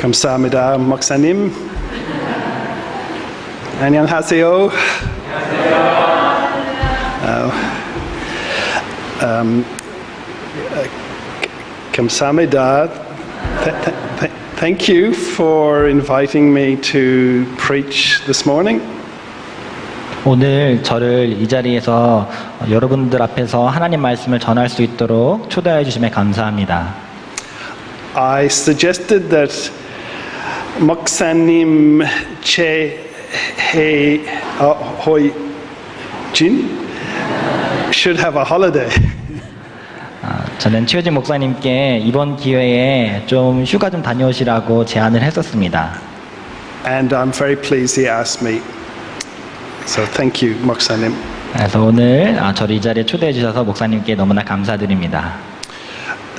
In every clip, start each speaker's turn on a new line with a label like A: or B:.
A: 감사합니다, 목사님. 안녕하세요. 감사합니다. Thank you for inviting me to preach this morning.
B: 오늘 저를 이 자리에서 여러분들 앞에서 하나님 말씀을 전할 수 있도록 초대해 주심에 감사합니다.
A: I suggested that 목사님 최혜호진 should have a holiday.
B: 저는 최효진 목사님께 이번 기회에 좀 휴가 좀 다녀오시라고 제안을 했었습니다.
A: And I'm very pleased he asked me. So thank you, 목사님.
B: 그래서 오늘 저를 이 자리에 초대해 주셔서 목사님께 너무나 감사드립니다.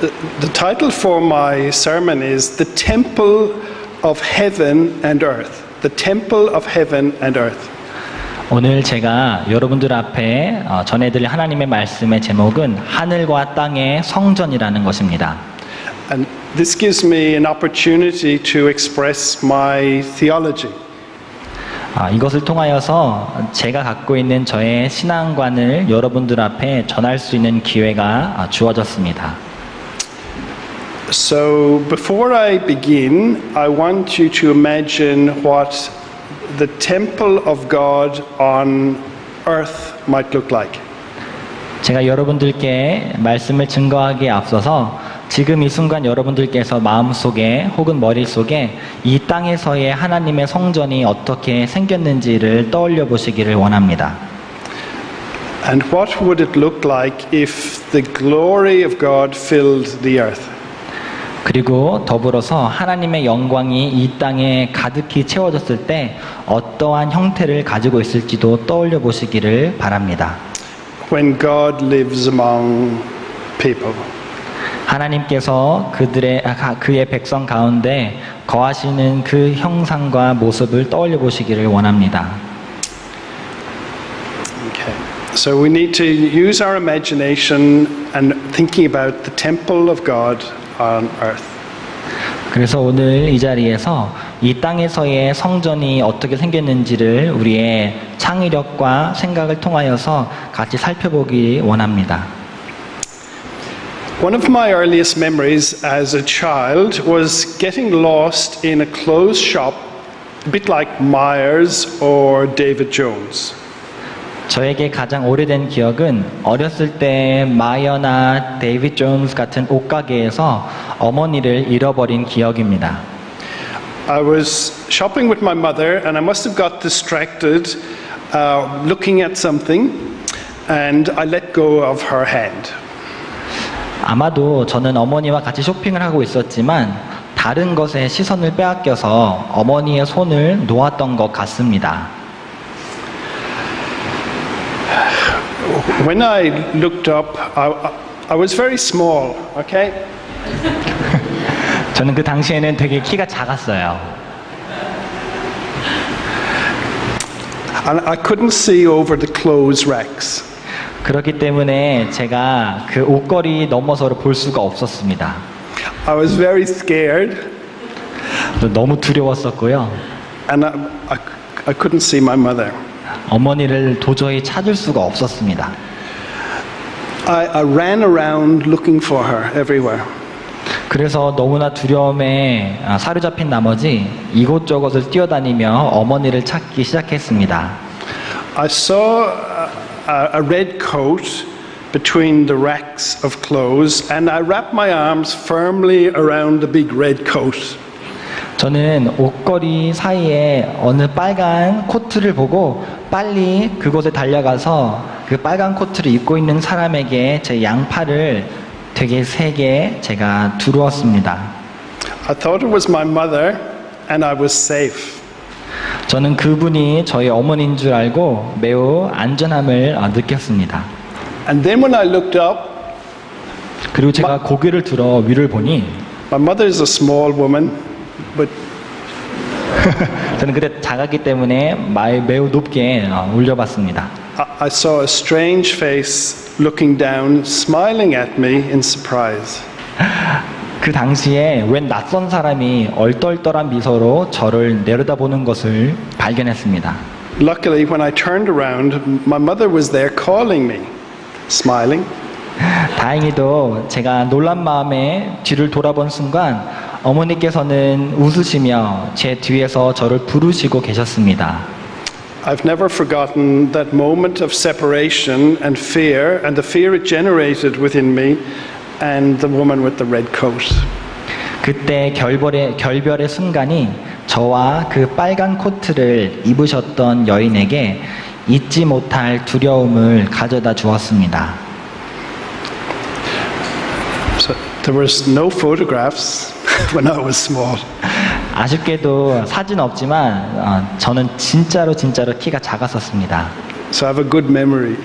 A: The title for my sermon is The Temple of Heaven and Earth. The Temple of Heaven and Earth.
B: 오늘 제가 여러분들 앞에 전해드릴 하나님의 말씀의 제목은 하늘과 땅의 성전이라는 것입니다.
A: And this gives me an opportunity to express my theology.
B: 이것을 통하여서 제가 갖고 있는 저의 신앙관을 여러분들 앞에 전할 수 있는 기회가 주어졌습니다.
A: So before I begin, I want you to imagine what the temple of God on earth might look like.
B: 제가 여러분들께 말씀을 증거하기에 앞서서 지금 이 순간 여러분들께서 마음속에 혹은 머릿속에 이 땅에서의 하나님의 성전이 어떻게 생겼는지를 떠올려 보시기를 원합니다.
A: And what would it look like if the glory of God filled the earth?
B: 그리고 더불어서 하나님의 영광이 이 땅에 가득히 채워졌을 때 어떠한 형태를 가지고 있을지도 떠올려 보시기를 바랍니다.
A: When God lives among people.
B: 하나님께서 그의 백성 가운데 거하시는 그 형상과 모습을 떠올려 보시기를 원합니다.
A: Okay. So we need to use our imagination and thinking about the temple of God on earth.
B: 그래서 오늘 이 자리에서 이 땅에서의 성전이 어떻게 생겼는지를 우리의 창의력과 생각을 통하여서 같이 살펴보기 원합니다.
A: One of my earliest memories as a child was getting lost in a clothes shop, a bit like Myers or David Jones.
B: 저에게 가장 오래된 기억은 어렸을 때 마이어나 데이빗 존스 같은 옷가게에서 어머니를 잃어버린 기억입니다.
A: I was shopping with my mother and I must have got distracted looking at something and I let go of her hand.
B: 아마도 저는 어머니와 같이 쇼핑을 하고 있었지만 다른 것에 시선을 빼앗겨서 어머니의 손을 놓았던 것 같습니다.
A: When I looked up, I was very small, okay?
B: 저는 그 당시에는 되게 키가 작았어요.
A: And I couldn't see over the clothes racks.
B: 그렇기 때문에 제가 그 옷걸이 너머서를 볼 수가 없었습니다.
A: I was very scared.
B: 너무 두려웠었고요.
A: And I couldn't see my mother.
B: 어머니를 도저히 찾을 수가 없었습니다.
A: I ran around looking for her everywhere.
B: 그래서 너무나 두려움에 사로잡힌 나머지 이곳저곳을 뛰어다니며 어머니를 찾기 시작했습니다.
A: I saw a red coat between the racks of clothes and I wrapped my arms firmly around the big red coat.
B: 저는 옷걸이 사이에 어느 빨간 코트를 보고 빨리 그곳에 달려가서 그 빨간 코트를 입고 있는 사람에게 제 양팔을 되게 세게 제가 두루었습니다.
A: I thought it was my mother and I was safe.
B: 저는 그분이 저희 어머니인 줄 알고 매우 안전함을 느꼈습니다.
A: And then when I looked up,
B: 그리고 제가 고개를 들어 위를 보니
A: my mother is a small woman, but
B: 저는 그때 작았기 때문에 매우 높게 올려봤습니다.
A: I saw a strange face looking down, smiling at me in surprise.
B: 그 당시에 웬 낯선 사람이 얼떨떨한 미소로 저를 내려다보는 것을 발견했습니다.
A: Luckily, when I turned around, my mother was there calling me, smiling.
B: 다행히도 제가 놀란 마음에 뒤를 돌아본 순간 어머니께서는 웃으시며 제 뒤에서 저를 부르시고 계셨습니다.
A: I've never forgotten that moment of separation and the fear it generated within me and the woman with the red coat.
B: 그때 결별의 순간이 저와 그 빨간 코트를 입으셨던 여인에게 잊지 못할 두려움을 가져다 주었습니다.
A: So there was no photographs when I was small.
B: 아쉽게도 사진 없지만 저는 진짜로 키가 작았었습니다.
A: So I have a good memory.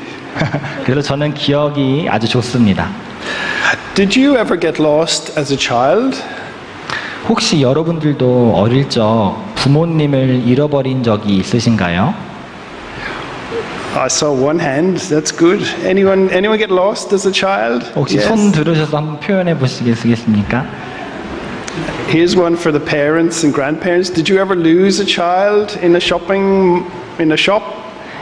B: 그래서 저는 기억이 아주 좋습니다.
A: Did you ever get lost as a child?
B: 혹시 여러분들도 어릴 적 부모님을 잃어버린 적이 있으신가요?
A: I saw one hand. That's good. Anyone get lost as a child?
B: 혹시 손 들으셔서 한번 표현해 보시겠습니까?
A: Here's one for the parents and grandparents. Did you ever lose a child in a shop?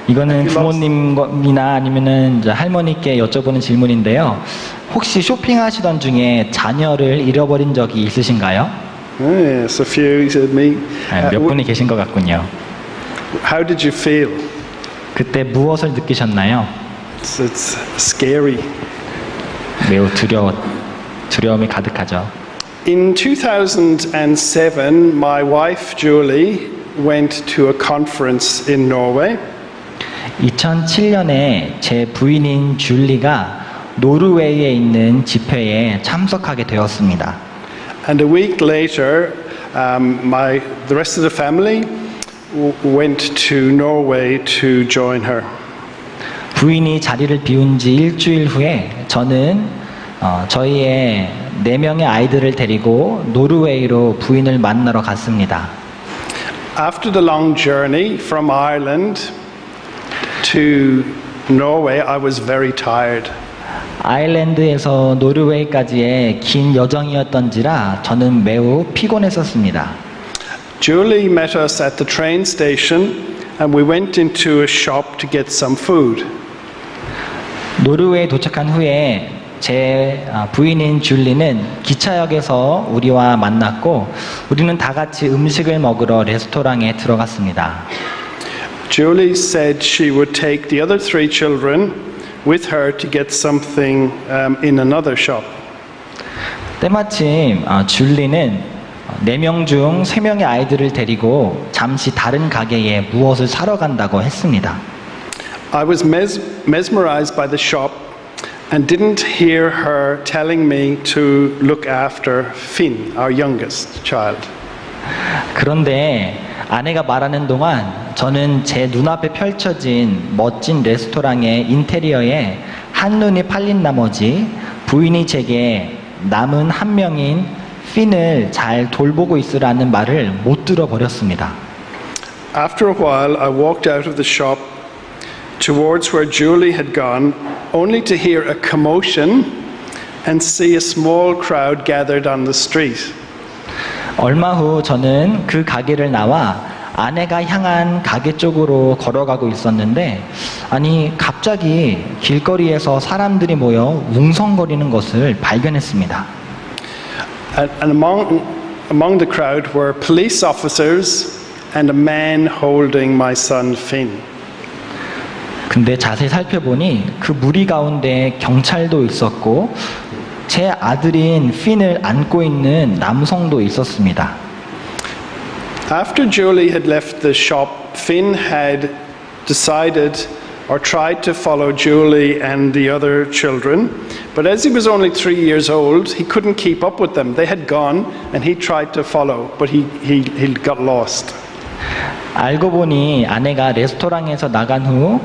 B: 이거는 부모님이나 아니면은 이제 할머니께 여쭤보는 질문인데요. 혹시 쇼핑하시던 중에 자녀를 잃어버린 적이 있으신가요?
A: Yes, a few said me.
B: 몇 분이 계신 것 같군요.
A: How did you feel?
B: 그때 무엇을 느끼셨나요?
A: It's scary.
B: 매우 두려움이 가득하죠.
A: In 2007, my wife Julie went to a conference in Norway.
B: 2007년에 제 부인인 줄리가 노르웨이에 있는 집회에 참석하게 되었습니다.
A: And a week later, the rest of the family went to Norway to join her.
B: 부인이 자리를 비운 지 일주일 후에 저는 저희의 4명의 아이들을 데리고 노르웨이로 부인을 만나러 갔습니다.
A: After the long journey from Ireland to Norway, I was very tired.
B: 아일랜드에서 노르웨이까지의 긴 여정이었던지라 저는 매우 피곤했었습니다.
A: Julie met us at the train station and we went into a shop to get some food.
B: 노르웨이에 도착한 후에 제 부인인 줄리는 기차역에서 우리와 만났고 우리는 다 같이 음식을 먹으러 레스토랑에 들어갔습니다.
A: Julie said she would take the other 3 children with her to get something in another shop.
B: 때마침 줄리는 4명 중 3명의 아이들을 데리고 잠시 다른 가게에 무엇을 사러 간다고 했습니다.
A: I was mesmerized by the shop and didn't hear her telling me to look after Finn, our youngest child.
B: 그런데 아내가 말하는 동안 저는 제 눈앞에 펼쳐진 멋진 레스토랑의 인테리어에 한눈이 팔린 나머지 부인이 제게 남은 한 명인 핀을 잘 돌보고 있으라는 말을 못 들어버렸습니다.
A: After a while, I walked out of the shop towards where Julie had gone, only to hear a commotion and see a small crowd gathered on the street.
B: 얼마 후 저는 그 가게를 나와 아내가 향한 가게 쪽으로 걸어가고 있었는데 아니 갑자기 길거리에서 사람들이 모여 웅성거리는 것을 발견했습니다.
A: And among the crowd were police officers and a man holding my son Finn.
B: 근데 자세히 살펴보니 그 무리 가운데 경찰도 있었고 제 아들인 핀을 안고 있는 남성도 있었습니다.
A: After Julie had left the shop, Finn had decided or tried to follow Julie and the other children, but as he was only 3 years old, he couldn't keep up with them. They had gone and he tried to follow, but he got lost.
B: 알고 보니 아내가 레스토랑에서 나간 후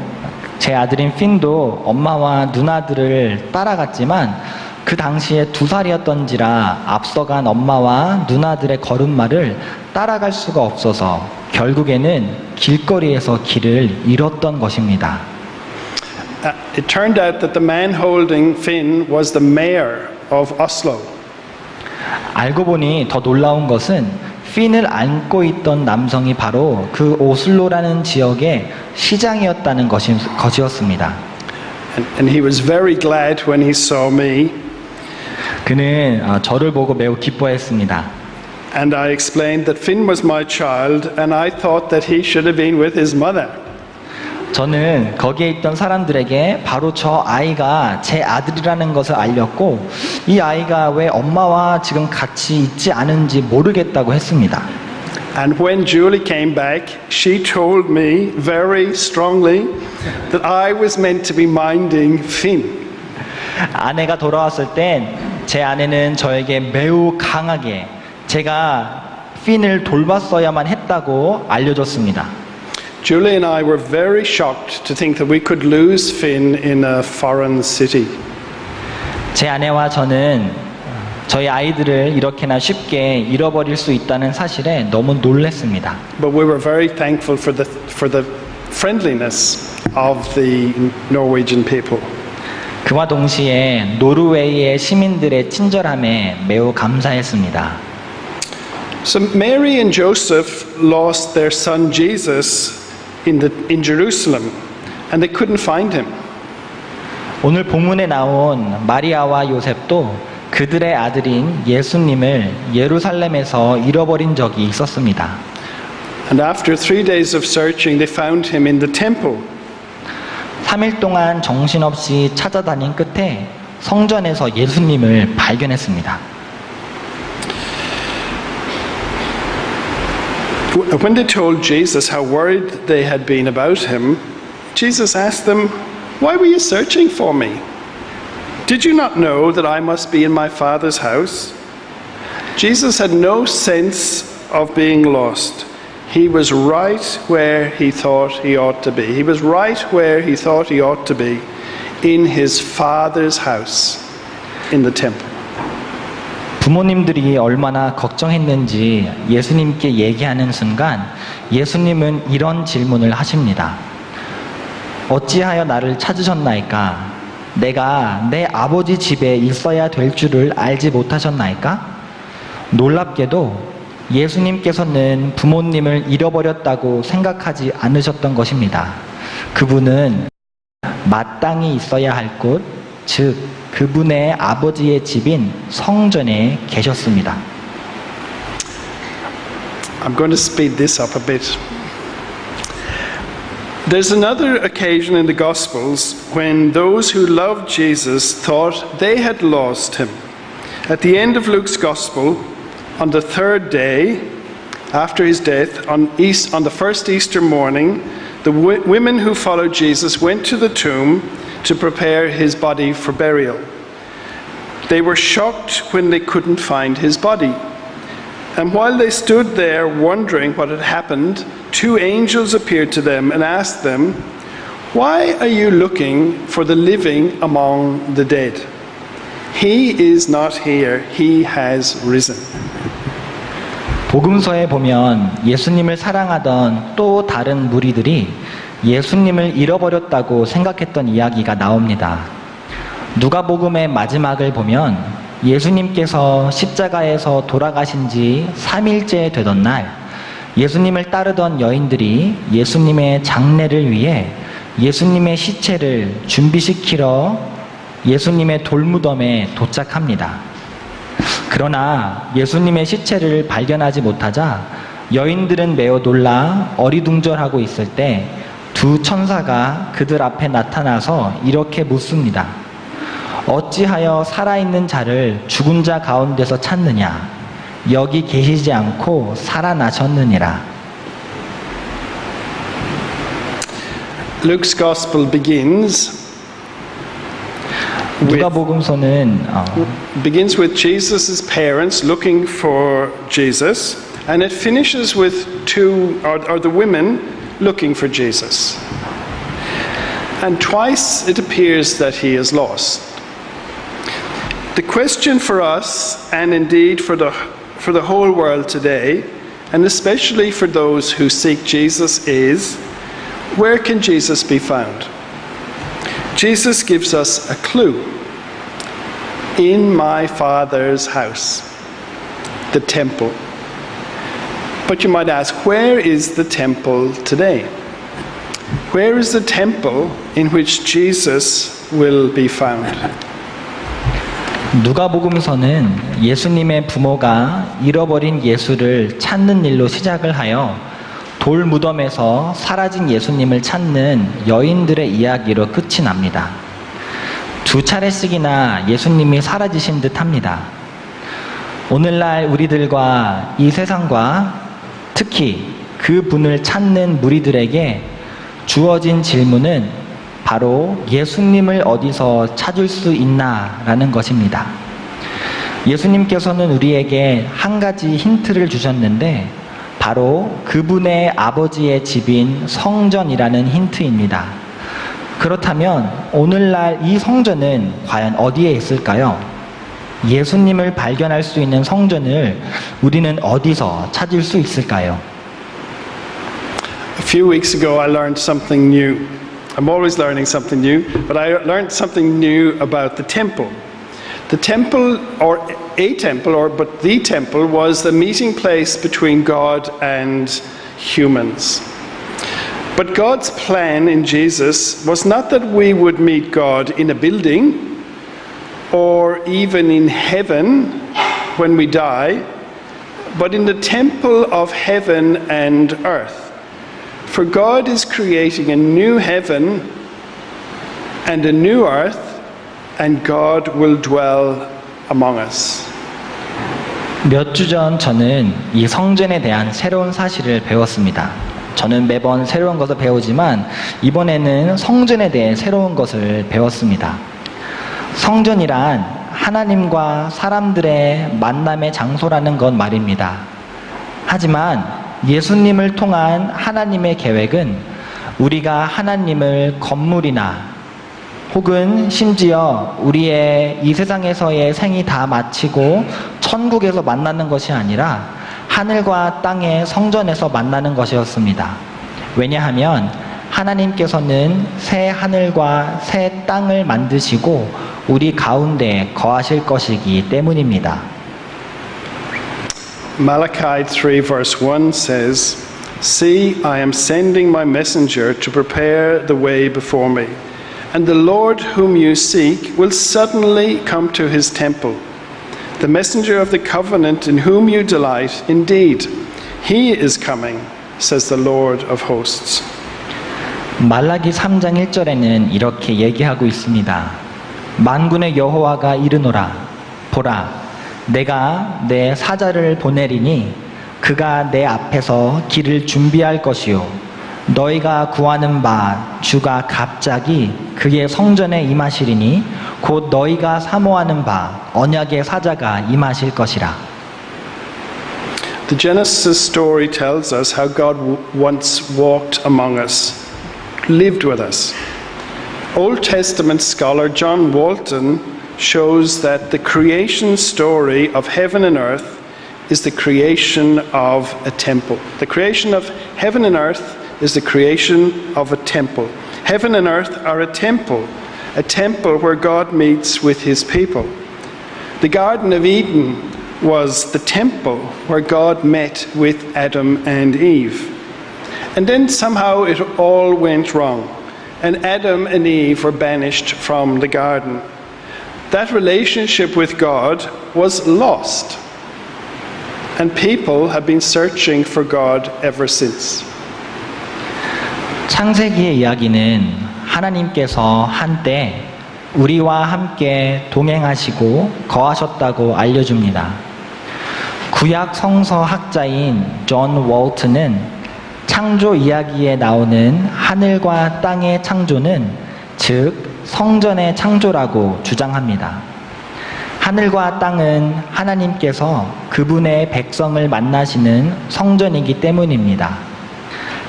B: 제 아들인 핀도 엄마와 누나들을 따라갔지만 그 당시에 2살이었던지라 앞서간 엄마와 누나들의 걸음마를 따라갈 수가 없어서 결국에는 길거리에서 길을 잃었던 것입니다.
A: It turned out that the man holding Finn was the mayor of Oslo.
B: 알고 보니 더 놀라운 것은 핀을 안고 있던 남성이 바로 그 오슬로라는 지역의 시장이었다는 것이었습니다.
A: And he was very glad when he saw me.
B: 그는 저를 보고 매우 기뻐했습니다.
A: And I explained that Finn was my child and I thought that he should have been with his mother.
B: 저는 거기에 있던 사람들에게 바로 저 아이가 제 아들이라는 것을 알렸고 이 아이가 왜 엄마와 지금 같이 있지 않은지 모르겠다고 했습니다.
A: And when Julie came back, she told me very strongly that I was meant to be minding Finn.
B: 아내가 돌아왔을 땐 제 아내는 저에게 매우 강하게 제가 핀을 돌봤어야만 했다고 알려줬습니다.
A: Julie and I were very shocked to think that we could lose Finn in a foreign city.
B: 제 아내와 저는 저희 아이들을 이렇게나 쉽게 잃어버릴 수 있다는 사실에 너무 놀랐습니다.
A: But we were very thankful for the friendliness of the Norwegian people.
B: 그와 동시에 노르웨이의 시민들의 친절함에 매우 감사했습니다.
A: So Mary and Joseph lost their son Jesus in Jerusalem, and they couldn't find him.
B: 오늘 본문에 나온 마리아와 요셉도 그들의 아들인 예수님을 예루살렘에서 잃어버린 적이 있었습니다.
A: And after 3 days of searching, they found him in the temple.
B: 3일 동안 정신없이 찾아다닌 끝에 성전에서 예수님을 발견했습니다.
A: When they told Jesus how worried they had been about him, Jesus asked them, "Why were you searching for me? Did you not know that I must be in my Father's house?" Jesus had no sense of being lost. He was right where he thought he ought to be. He was right where he thought he ought to be, in his Father's house, in the temple.
B: 부모님들이 얼마나 걱정했는지 예수님께 얘기하는 순간 예수님은 이런 질문을 하십니다. 어찌하여 나를 찾으셨나이까? 내가 내 아버지 집에 있어야 될 줄을 알지 못하셨나이까? 놀랍게도 예수님께서는 부모님을 잃어버렸다고 생각하지 않으셨던 것입니다. 그분은 마땅히 있어야 할 곳, 즉 그분의 아버지의 집인 성전에 계셨습니다.
A: I'm going to speed this up a bit. There's another occasion in the Gospels when those who loved Jesus thought they had lost him. At the end of Luke's Gospel, on the third day after his death, on the first Easter morning, the women who followed Jesus went to the tomb to prepare his body for burial. They were shocked when they couldn't find his body. And while they stood there wondering what had happened, 2 angels appeared to them and asked them, "Why are you looking for the living among the dead? He is not here, he has risen."
B: 복음서에 보면 예수님을 사랑하던 또 다른 무리들이 예수님을 잃어버렸다고 생각했던 이야기가 나옵니다. 누가복음의 마지막을 보면 예수님께서 십자가에서 돌아가신 지 3일째 되던 날 예수님을 따르던 여인들이 예수님의 장례를 위해 예수님의 시체를 준비시키러 예수님의 돌무덤에 도착합니다. 그러나 예수님의 시체를 발견하지 못하자 여인들은 매우 놀라 어리둥절하고 있을 때 2 천사가 그들 앞에 나타나서 이렇게 묻습니다. 어찌하여 살아있는 자를 죽은 자 가운데서 찾느냐? 여기 계시지 않고 살아나셨느니라.
A: Luke's Gospel begins with Jesus' parents looking for Jesus, and it finishes with the women looking for Jesus. And twice it appears that he is lost. The question for us, and indeed for the whole world today, and especially for those who seek Jesus, is, where can Jesus be found? Jesus gives us a clue. In my Father's house. the temple. But you might ask, where is the temple today? Where is the temple in which Jesus will be found?
B: 누가복음서는 예수님의 부모가 잃어버린 예수를 찾는 일로 시작을 하여 돌 무덤에서 사라진 예수님을 찾는 여인들의 이야기로 끝이 납니다. 두 차례씩이나 예수님이 사라지신 듯 합니다. 오늘날 우리들과 이 세상과 특히 그 분을 찾는 무리들에게 주어진 질문은 바로 예수님을 어디서 찾을 수 있나라는 것입니다. 예수님께서는 우리에게 한 가지 힌트를 주셨는데 바로 그분의 아버지의 집인 성전이라는 힌트입니다. 그렇다면 오늘날 이 성전은 과연 어디에 있을까요? 예수님을 발견할 수 있는 성전을 우리는 어디서 찾을 수 있을까요?
A: A few weeks ago I learned something new. I'm always learning something new, but I learned something new about the temple. The temple, or a temple, but the temple was the meeting place between God and humans. But God's plan in Jesus was not that we would meet God in a building or even in heaven when we die, but in the temple of heaven and earth. For God is creating a new heaven and a new earth, and God will dwell among us.
B: 몇 주 전 저는 이 성전에 대한 새로운 사실을 배웠습니다. 저는 매번 새로운 것을 배우지만 이번에는 성전에 대해 새로운 것을 배웠습니다. 성전이란 하나님과 사람들의 만남의 장소라는 것 말입니다. 하지만 예수님을 통한 하나님의 계획은 우리가 하나님을 건물이나 혹은 심지어 우리의 이 세상에서의 생이 다 마치고 천국에서 만나는 것이 아니라 하늘과 땅의 성전에서 만나는 것이었습니다. 왜냐하면 하나님께서는 새 하늘과 새 땅을 만드시고 우리 가운데 거하실 것이기 때문입니다.
A: Malachi 3 verse 1 says, See, I am sending my messenger to prepare the way before me. And the Lord whom you seek will suddenly come to his temple. The messenger of the covenant in whom you delight, indeed, he is coming, says the Lord of hosts.
B: 말라기 3장 1절에는 이렇게 얘기하고 있습니다. 만군의 여호와가 이르노라, 보라, 내가 내 사자를 보내리니 그가 내 앞에서 길을 준비할 것이요 너희가 구하는 바 주가 갑자기 그의 성전에 임하시리니 곧 너희가 사모하는 바 언약의 사자가 임하실 것이라.
A: The Genesis story tells us how God once walked among us, lived with us. Old Testament scholar John Walton shows that the creation story of heaven and earth is the creation of a temple. The creation of heaven and earth is the creation of a temple. Heaven and earth are a temple where God meets with his people. The Garden of Eden was the temple where God met with Adam and Eve. And then somehow it all went wrong, and Adam and Eve were banished from the garden. That relationship with God was lost, and people have been searching for God ever since.
B: 창세기의 이야기는 하나님께서 한때 우리와 함께 동행하시고 거하셨다고 알려줍니다. 구약 성서 학자인 존 월트는 창조 이야기에 나오는 하늘과 땅의 창조는 즉 성전의 창조라고 주장합니다. 하늘과 땅은 하나님께서 그분의 백성을 만나시는 성전이기 때문입니다.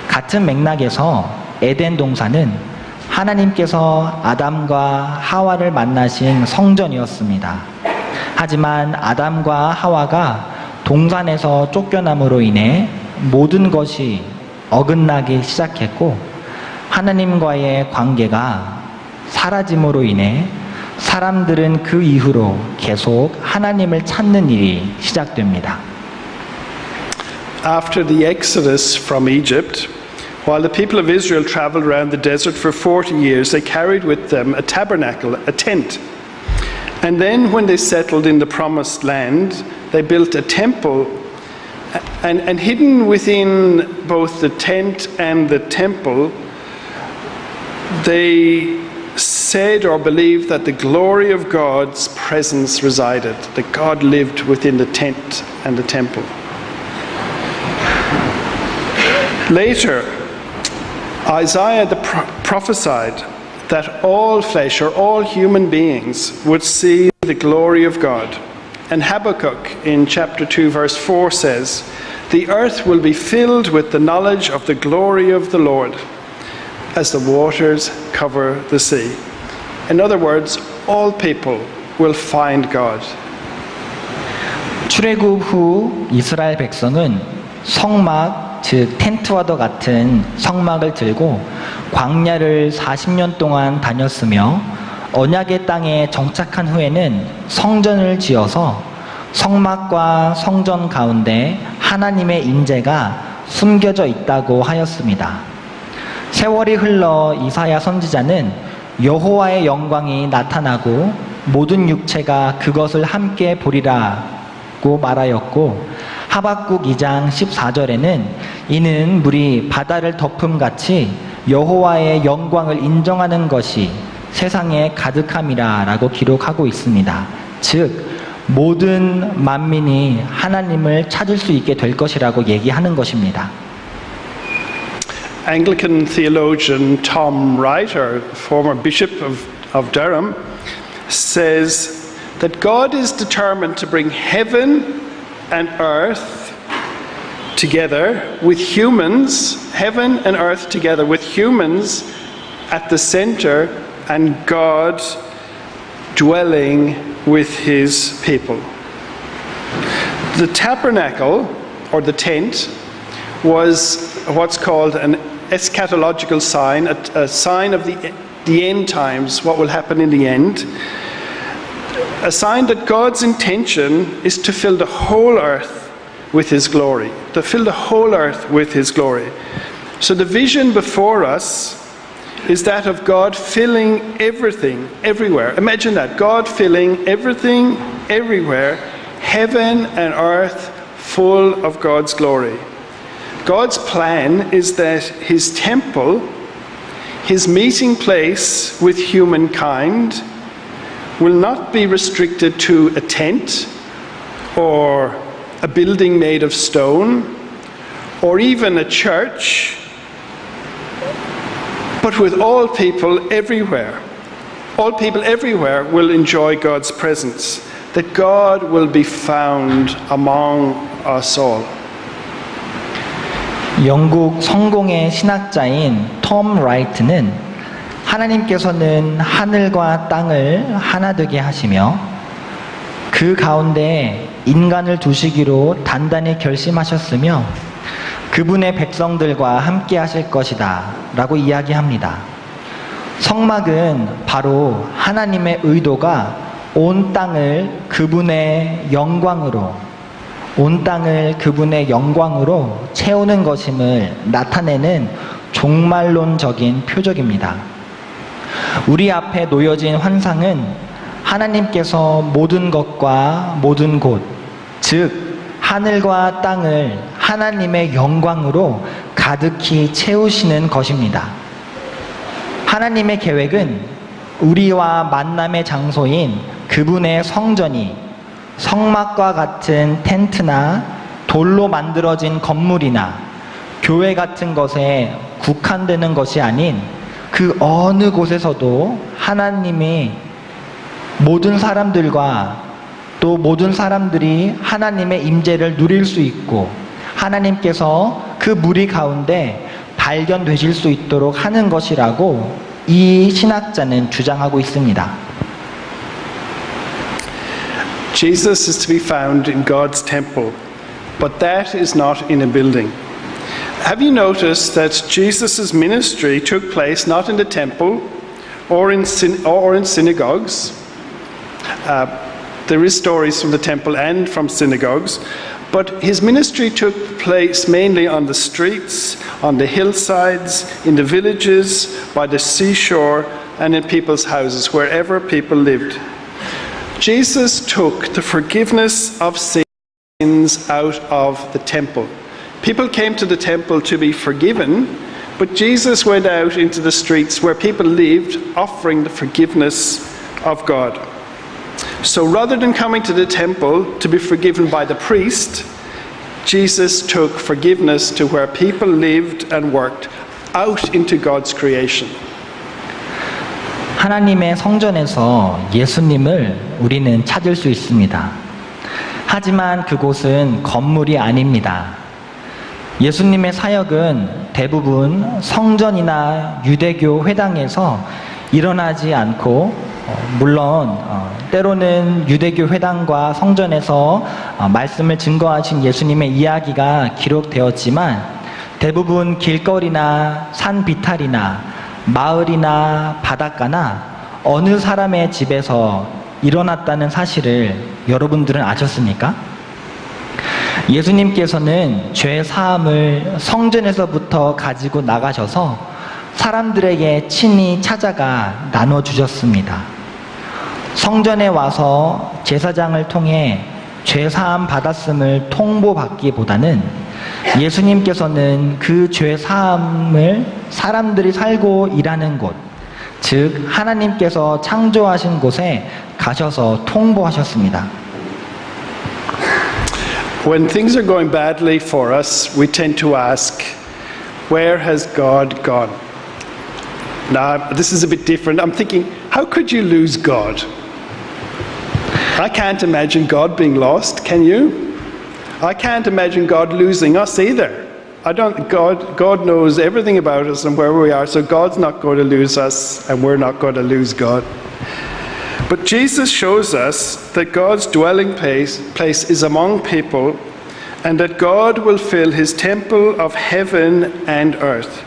B: 같은 맥락에서 에덴 동산은 하나님께서 아담과 하와를 만나신 성전이었습니다. 하지만 아담과 하와가 동산에서 쫓겨남으로 인해 모든 것이 어긋나기 시작했고 하나님과의 관계가 사라짐으로 인해 사람들은 그 이후로 계속 하나님을 찾는 일이 시작됩니다.
A: after the Exodus from Egypt, while the people of Israel traveled around the desert for 40 years, they carried with them a tabernacle, a tent. And then when they settled in the promised land, they built a temple. And hidden within both the tent and the temple, they said or believed that the glory of God's presence resided, that God lived within the tent and the temple. Later, Isaiah prophesied that all flesh, or all human beings, would see the glory of God. And Habakkuk in chapter 2 verse 4 says, "The earth will be filled with the knowledge of the glory of the Lord, as the waters cover the sea." In other words, all people will find God.
B: 출애굽 후 이스라엘 백성은 성막, 즉 텐트와도 같은 성막을 들고 광야를 40년 동안 다녔으며, 언약의 땅에 정착한 후에는 성전을 지어서 성막과 성전 가운데 하나님의 임재가 숨겨져 있다고 하였습니다. 세월이 흘러 이사야 선지자는 여호와의 영광이 나타나고 모든 육체가 그것을 함께 보리라고 말하였고, 하박국 2장 14절에는 이는 물이 바다를 덮음같이 여호와의 영광을 인정하는 것이 세상에 가득함이라 라고 기록하고 있습니다. 즉 모든 만민이 하나님을 찾을 수 있게 될 것이라고 얘기하는 것입니다.
A: Anglican theologian Tom Wright, former Bishop of Durham, says that God is determined to bring heaven and earth together with humans, heaven and earth together with humans at the center, and God dwelling with his people. The tabernacle, or the tent, was what's called an eschatological sign, a sign of the end times, what will happen in the end. A sign that God's intention is to fill the whole earth with his glory, to fill the whole earth with his glory. So the vision before us is that of God filling everything, everywhere. Imagine that, God filling everything, everywhere, heaven and earth full of God's glory. God's plan is that his temple, his meeting place with humankind, will not be restricted to a tent or a building made of stone or even a church, but with all people everywhere. All people everywhere will enjoy God's presence, that God will be found among us all.
B: 영국 성공의 신학자인 톰 라이트는 하나님께서는 하늘과 땅을 하나 되게 하시며 그 가운데 인간을 두시기로 단단히 결심하셨으며 그분의 백성들과 함께 하실 것이다 라고 이야기합니다. 성막은 바로 하나님의 의도가 온 땅을 그분의 영광으로 채우는 것임을 나타내는 종말론적인 표적입니다. 우리 앞에 놓여진 환상은 하나님께서 모든 것과 모든 곳, 즉 하늘과 땅을 하나님의 영광으로 가득히 채우시는 것입니다. 하나님의 계획은 우리와 만남의 장소인 그분의 성전이 성막과 같은 텐트나 돌로 만들어진 건물이나 교회 같은 것에 국한되는 것이 아닌 그 어느 곳에서도 하나님이 모든 사람들과 또 모든 사람들이 하나님의 임재를 누릴 수 있고 하나님께서 그 무리 가운데 발견되실 수 있도록 하는 것이라고 이 신학자는 주장하고 있습니다.
A: Jesus is to be found in God's temple, but that is not in a building. Have you noticed that Jesus' ministry took place not in the temple or in synagogues? There is stories from the temple and from synagogues, But his ministry took place mainly on the streets, on the hillsides, in the villages, by the seashore, and in people's houses, wherever people lived. Jesus took the forgiveness of sins out of the temple. People came to the temple to be forgiven, but Jesus went out into the streets where people lived, offering the forgiveness of God. So rather than coming to the temple to be forgiven by the priest, Jesus took forgiveness to where people lived and worked, out into God's creation.
B: 하나님의 성전에서 예수님을 우리는 찾을 수 있습니다. 하지만 그곳은 건물이 아닙니다. 예수님의 사역은 대부분 성전이나 유대교 회당에서 일어나지 않고 물론 때로는 유대교 회당과 성전에서 말씀을 증거하신 예수님의 이야기가 기록되었지만 대부분 길거리나 산 비탈이나 마을이나 바닷가나 어느 사람의 집에서 일어났다는 사실을 여러분들은 아셨습니까? 예수님께서는 죄 사함을 성전에서부터 가지고 나가셔서 사람들에게 친히 찾아가 나눠주셨습니다. 성전에 와서 제사장을 통해 죄 사함 받았음을 통보받기보다는 예수님께서는 그 죄 사함을 사람들이 살고 일하는 곳, 즉 하나님께서 창조하신 곳에 가셔서 통보하셨습니다.
A: When things are going badly for us, we tend to ask, where has God gone? Now, this is a bit different. I'm thinking, how could you lose God? I can't imagine God being lost, can you? I can't imagine God losing us either. God knows everything about us and where we are, so God's not going to lose us and we're not going to lose God. But Jesus shows us that God's dwelling place is among people and that God will fill his temple of heaven and earth.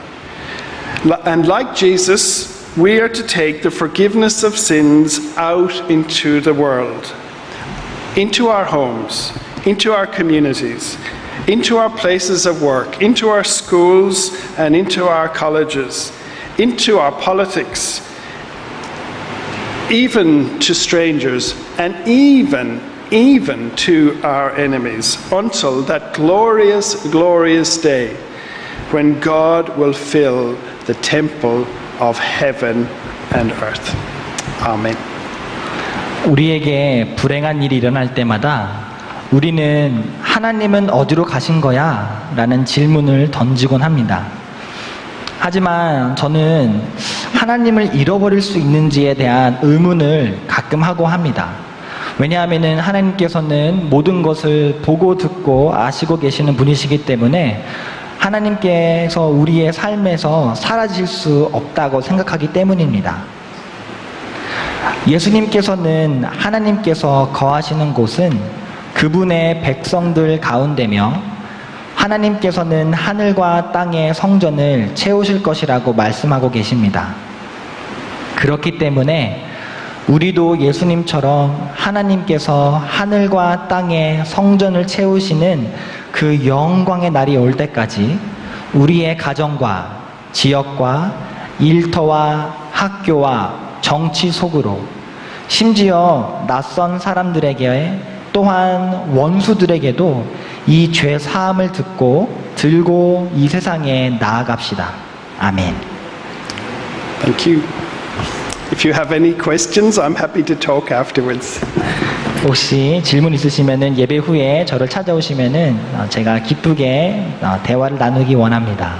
A: And like Jesus, we are to take the forgiveness of sins out into the world, into our homes, into our communities, into our places of work, into our schools and into our colleges, into our politics, even to strangers, and even to our enemies, until that glorious day when God will fill the temple of heaven and earth. Amen.
B: 우리에게 불행한 일이 일어날 때마다 우리는 하나님은 어디로 가신 거야? 라는 질문을 던지곤 합니다. 하지만 저는 하나님을 잃어버릴 수 있는지에 대한 의문을 가끔 하고 합니다. 왜냐하면 하나님께서는 모든 것을 보고 듣고 아시고 계시는 분이시기 때문에 하나님께서 우리의 삶에서 사라질 수 없다고 생각하기 때문입니다. 예수님께서는 하나님께서 거하시는 곳은 그분의 백성들 가운데며 하나님께서는 하늘과 땅의 성전을 채우실 것이라고 말씀하고 계십니다. 그렇기 때문에 우리도 예수님처럼 하나님께서 하늘과 땅의 성전을 채우시는 그 영광의 날이 올 때까지 우리의 가정과 지역과 일터와 학교와 정치 속으로 심지어 낯선 사람들에게 또한 원수들에게도 이 죄 사함을 들고 이 세상에 나아갑시다. 아멘.
A: Thank you. If you have any questions, I'm happy to talk afterwards.
B: 혹시 질문 있으시면은 예배 후에 저를 찾아오시면은 제가 기쁘게 대화를 나누기 원합니다.